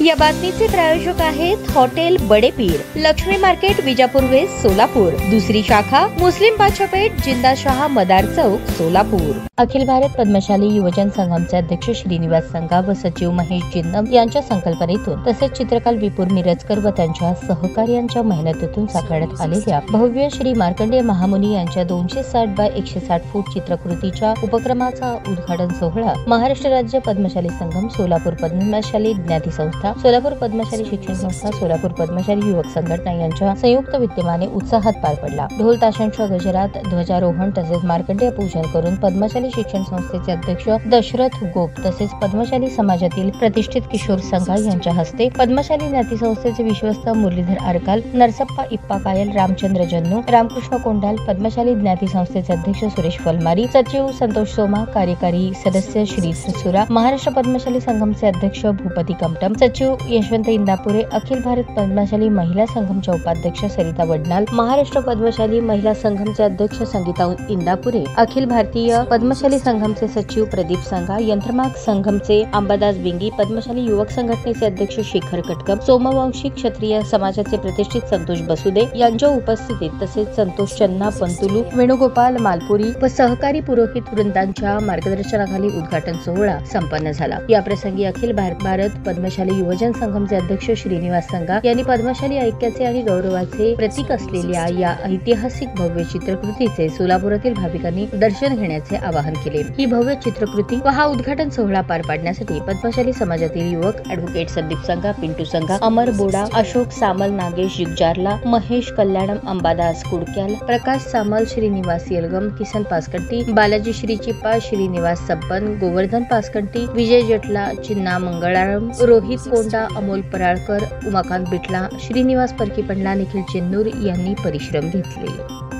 या बातमीचे प्रायोजक आहेत hotel Badepir, Laxmi market, Vijapur west, Solapur. दुसरी शाखा मुस्लिम बादशाहपेठ, जिंदाशाह मदार चौक, सोलापूर। अखिल भारत पद्मशाली युवजन संघाचे अध्यक्ष श्रीनिवास संघा व सचिव महेश जिन्नम यांच्या संकल्पनेतून तसेच चित्रकार विपुल मिरजकर व त्यांच्या सहकार्यांच्या मेहनतीतून साकारण्यात आलेल्या भव्य श्री मार्कंडेय महामुनी यांच्या 260 बाय 160 फूट चित्रकृतीच्या उपक्रमाचा उद्घाटन सोहळा महाराष्ट्र राज्य पद्मशाली संगम, सोलापूर पद्मशाली ज्ञाती संस्था, सोलापूर पद्मशाली शिक्षण संस्था, सोलापूर पद्मशाली युवक संघटना यांच्या संयुक्त विद्यमाने उत्साहात पार पडला। ढोल ताशांच्या गजरात ध्वजारोहण तसेच मार्कंडेय पूजन करून पद्मशाली शिक्षण संस्थेचे अध्यक्ष दशरथ गोप तसेच पद्मशाली समाजातील प्रतिष्ठित किशोर संघा यांच्या हस्ते पद्मशाली ज्ञाती संस्थेचे विश्वस्त मुरलीधर आरकाल, नरसप्पा इप्पा कायल, रामचंद्र जन्नू, रामकृष्ण कोंडाल, पद्मशाली ज्ञाती संस्थेचे अध्यक्ष सुरेश फलमारी, सचिव संतोष सोमा, कार्यकारी सदस्य श्री सुरा, महाराष्ट्र पद्मशाली संगमचे अध्यक्ष भूपती कमटम, सचिव यशवंत इंदापुरे, अखिल भारत पद्मशाली महिला संगमच्या उपाध्यक्ष सरिता वडनाल, महाराष्ट्र पद्मशाली महिला संगमचे अध्यक्ष संगीता इंदापुरे, अखिल भारतीय पद्मशाली संगमचे सचिव प्रदीप संघा, यंत्रमाग संगमचे अंबादास बिंगी, पद्मशाली युवक संघटनेचे अध्यक्ष शेखर कटकम, सोमवंशी क्षत्रिय समाजाचे प्रतिष्ठित संतोष बसुदे यांच्या उपस्थितीत तसेच संतोष चन्ना पंतुलू, वेणुगोपाल मालपुरी व सहकारी पुरोहित वृंदांच्या मार्गदर्शनाखाली उद्घाटन सोहळा संपन्न झाला। या प्रसंगी अखिल भारत पद्मशाली युवजन संघमचे अध्यक्ष श्रीनिवास संघा यांनी पद्मशाली ऐक्याचे आणि गौरवाचे प्रतीक असलेल्या या ऐतिहासिक भव्य चित्रकृतीचे सोलापुरातील भाविकांनी दर्शन घेण्याचे आवाहन केले। ही भव्य चित्रकृती व हा उद्घाटन सोहळा पार पाडण्यासाठी पद्मशाली समाजातील युवक ॲडव्होकेट संदीप संघा, पिंटू संघा, अमर बोडा, अशोक सामल, नागेश जिगजारला, महेश कल्याणम, अंबादास कुडक्याल, प्रकाश सामल, श्रीनिवास येलगम, किसन पासकंटी, बालाजी श्री चिप्पा, श्रीनिवास सब्बन, गोवर्धन पासकंटी, विजय जटला, चिन्ना मंगळारम, रोहित कोंडा, अमोल पराळकर, उमाकांत बिटला, श्रीनिवास परकीपंडला, निखिल चेन्नूर यांनी परिश्रम घेतले।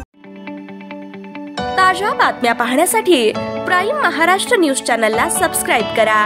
ताज्या बातम्या पाहण्यासाठी प्राईम महाराष्ट्र न्यूज चॅनलला सबस्क्राईब करा।